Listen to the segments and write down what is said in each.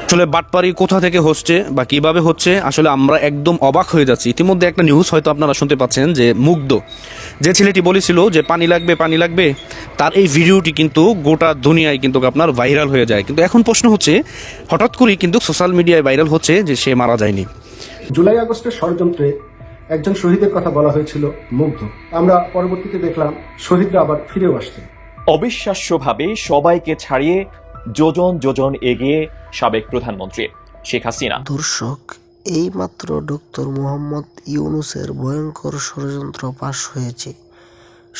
আসলে বাটপারি কোথা থেকে হচ্ছে বা কিভাবে হচ্ছে আসলে আমরা একদম অবাক হয়ে যাচ্ছি। ইতিমধ্যে একটা নিউজ হয়তো আপনারা শুনতে পাচ্ছেন যে মুগ্ধ যে ছেলেটি বলেছিল যে পানি লাগবে পানি লাগবে, তার এই ভিডিওটি কিন্তু গোটা দুনিয়ায় কিন্তু আপনার ভাইরাল হয়ে যায়। কিন্তু এখন প্রশ্ন হচ্ছে, হঠাৎ করেই কিন্তু সোশ্যাল মিডিয়ায় ভাইরাল হচ্ছে যে সে মারা যায়নি। জুলাই আগস্টের ষড়যন্ত্রে একজন শহীদের কথা বলা হয়েছিল মুগ্ধ। আমরা পরবর্তীতে দেখলাম শহীদরা আবার ফিরেও আসছে। অবিশ্বাস্যভাবে সবাইকে ছাড়িয়ে যোজন যোজন এগিয়ে সাবেক প্রধানমন্ত্রী শেখ হাসিনা। দর্শক, এইমাত্র ডক্টর মোহাম্মদ ইউনূসের ভয়ঙ্কর ষড়যন্ত্র ফাঁস হয়েছে।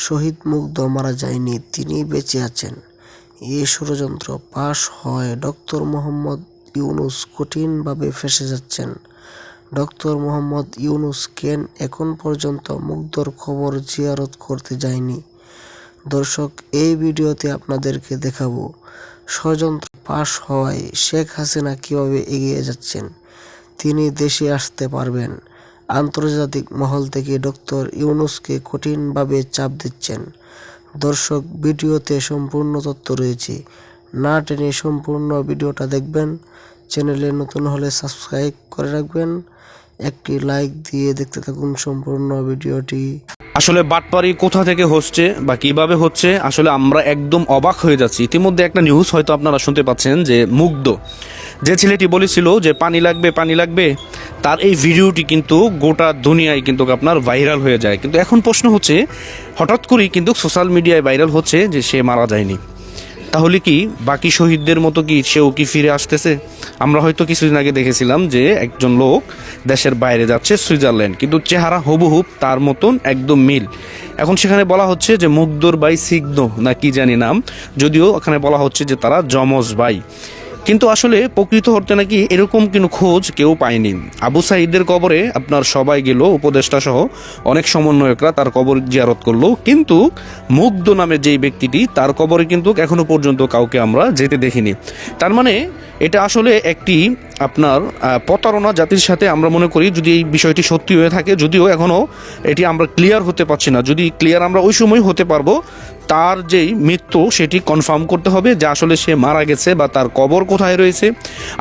শহীদ মুগ্ধ মারা যায়নি, তিনি বেঁচে আছেন। এই ষড়যন্ত্র ফাঁস হয় ডক্টর মোহাম্মদ ইউনূস কঠিনভাবে ফেঁসে যাচ্ছেন। ডক্টর মোহাম্মদ ইউনূস কেন এখন পর্যন্ত মুগ্ধর খবর জিয়ারত করতে যায়নি? দর্শক, এই ভিডিওতে আপনাদেরকে দেখাবো ষড়যন্ত্র ফাঁস হওয়ায় শেখ হাসিনা কিভাবে এগিয়ে যাচ্ছেন। তিনি দেশে আসতে পারবেন। আন্তর্জাতিক মহল থেকে ডক্টর ইউনূসকে কঠিনভাবে চাপ দিচ্ছেন। দর্শক, ভিডিওতে সম্পূর্ণ তথ্য রয়েছে, না টেনে সম্পূর্ণ ভিডিওটা দেখবেন। চ্যানেলে নতুন হলে সাবস্ক্রাইব করে রাখবেন, একটি লাইক দিয়ে দেখতে থাকুন সম্পূর্ণ ভিডিওটি। আসলে বাটপারি কোথা থেকে হচ্ছে বা কিভাবে হচ্ছে আসলে আমরা একদম অবাক হয়ে যাচ্ছি। ইতিমধ্যে একটা নিউজ হয়তো আপনারা শুনতে পাচ্ছেন যে মুগ্ধ যে ছেলেটি বলেছিল যে পানি লাগবে পানি লাগবে, তার এই ভিডিওটি কিন্তু গোটা দুনিয়ায় কিন্তু আপনার ভাইরাল হয়ে যায়। কিন্তু এখন প্রশ্ন হচ্ছে, হঠাৎ করেই কিন্তু সোশ্যাল মিডিয়ায় ভাইরাল হচ্ছে যে সে মারা যায়নি। তাহলে কি বাকি শহীদদের মতো কি সেও কি ফিরে আসতেছে? আমরা হয়তো কিছুদিন আগে দেখেছিলাম যে একজন লোক দেশের বাইরে যাচ্ছে সুইজারল্যান্ড, কিন্তু চেহারা হুবহুব তার মতন একদম মিল। এখন সেখানে বলা হচ্ছে যে মুগ্ধর ভাই সিগ্ধ না কি জানি নাম, যদিও ওখানে বলা হচ্ছে যে তারা যমজ ভাই। কিন্তু আসলে প্রকৃত অর্থে নাকি এরকম কোনো খোঁজ কেউ পায়নি। আবু সাঈদের কবরে আপনার সবাই গেল, উপদেষ্টা সহ অনেক সমন্বয়করা তার কবর জিয়ারত করলো, কিন্তু মুগ্ধ নামে যেই ব্যক্তিটি তার কবরে কিন্তু এখনো পর্যন্ত কাউকে আমরা যেতে দেখিনি। তার মানে এটা আসলে একটি আপনার প্রতারণা জাতির সাথে। আমরা মনে করি যদি এই বিষয়টি সত্যি হয়ে থাকে, যদিও এখনও এটি আমরা ক্লিয়ার হতে পারছি না। যদি ক্লিয়ার আমরা ওই সময় হতে পারবো, তার যেই মৃত্যু সেটি কনফার্ম করতে হবে যে আসলে সে মারা গেছে বা তার কবর কোথায় রয়েছে,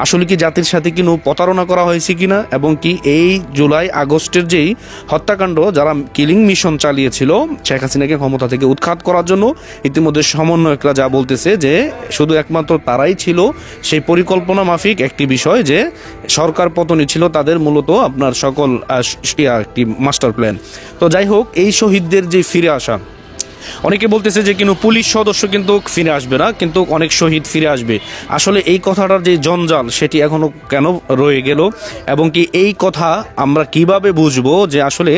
আসলে কি জাতির সাথে কোনো প্রতারণা করা হয়েছে কিনা, এবং কি এই জুলাই আগস্টের যেই হত্যাকাণ্ড যারা কিলিং মিশন চালিয়েছিল শেখ হাসিনাকে ক্ষমতা থেকে উৎখাত করার জন্য, ইতিমধ্যে সমন্বয়করা যা বলতেছে যে শুধু একমাত্র তারাই ছিল সেই পরিকল্পনা মাফিক একটি বিষয়, যে সরকার পতনই ছিল তাদের মূলত আপনার সকল একটি মাস্টার প্ল্যান। তো যাই হোক, এই শহীদদের যে ফিরে আসা, অনেকে বলতেছে যে কিন্তু পুলিশ সদস্য কিন্তু ফিরে আসবে না, কিন্তু অনেক শহীদ ফিরে আসবে। আসলে এই কথাটার যে জঞ্জাল সেটি এখনো কেন রয়ে গেল, এবং কি এই কথা আমরা কিভাবে বুঝবো যে আসলে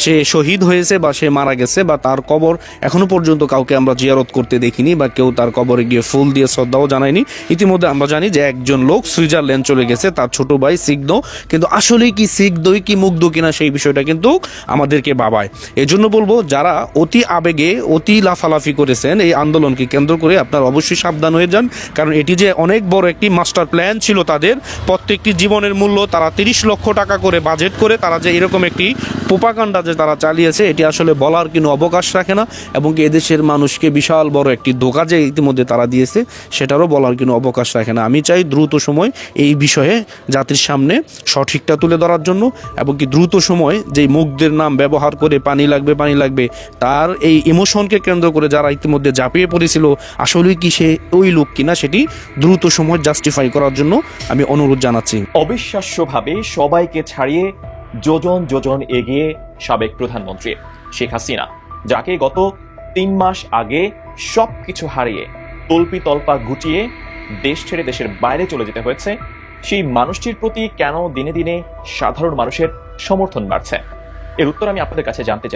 সে শহীদ হয়েছে বা সে মারা গেছে, বা তার কবর এখনো পর্যন্ত কাউকে আমরা জিয়ারত করতে দেখিনি, বা কেউ তার কবরে গিয়ে ফুল দিয়ে শ্রদ্ধাও জানায়নি। ইতিমধ্যে আমরা জানি যে একজন লোক সুইজারল্যান্ড চলে গেছে, তার ছোট ভাই সিগ্ধ, কিন্তু আসলে কি সিগ্ধই কি মুগ্ধ কিনা সেই বিষয়টা কিন্তু আমাদেরকে ভাবায়। এজন্য বলবো, যারা অতি আবেগে অতি লাফালাফি করেছেন এই আন্দোলনকে কেন্দ্র করে, আপনার অবশ্যই সাবধান হয়ে যান, কারণ এটি যে অনেক বড় একটি মাস্টার প্ল্যান ছিল তাদের। প্রত্যেকটি জীবনের মূল্য তারা 30 লক্ষ টাকা করে বাজেট করে তারা যে এরকম একটি প্রোপাগান্ডা যে তারা চালিয়েছে, এটি আসলে বলার কোনো অবকাশ রাখে না, এবং এদেশের মানুষকে বিশাল বড় একটি ধোঁকা যে ইতিমধ্যে তারা দিয়েছে সেটারও বলার কোনো অবকাশ রাখে না। আমি চাই দ্রুত সময় এই বিষয়ে জাতির সামনে সঠিকটা তুলে ধরার জন্য, এবং কি দ্রুত সময় যেই মুগ্ধের নাম ব্যবহার করে পানি লাগবে তার এই ইমোশনকে কেন্দ্র করে যারা ইতিমধ্যে ঝাঁপিয়ে পড়েছিল, আসলে কি সে ওই লোক কিনা সেটি দ্রুত সময় জাস্টিফাই করার জন্য আমি অনুরোধ জানাচ্ছি। অবিশ্বাস্যভাবে সবাইকে ছাড়িয়ে যোজন যোজন এগিয়ে সাবেক প্রধানমন্ত্রী শেখ হাসিনা, যাকে গত 3 মাস আগে সবকিছু হারিয়ে তল্পি তল্পা গুটিয়ে দেশ ছেড়ে দেশের বাইরে চলে যেতে হয়েছে, সেই মানুষটির প্রতি কেন দিনে দিনে সাধারণ মানুষের সমর্থন বাড়ছে, এর উত্তর আমি আপনাদের কাছে জানতে চাই।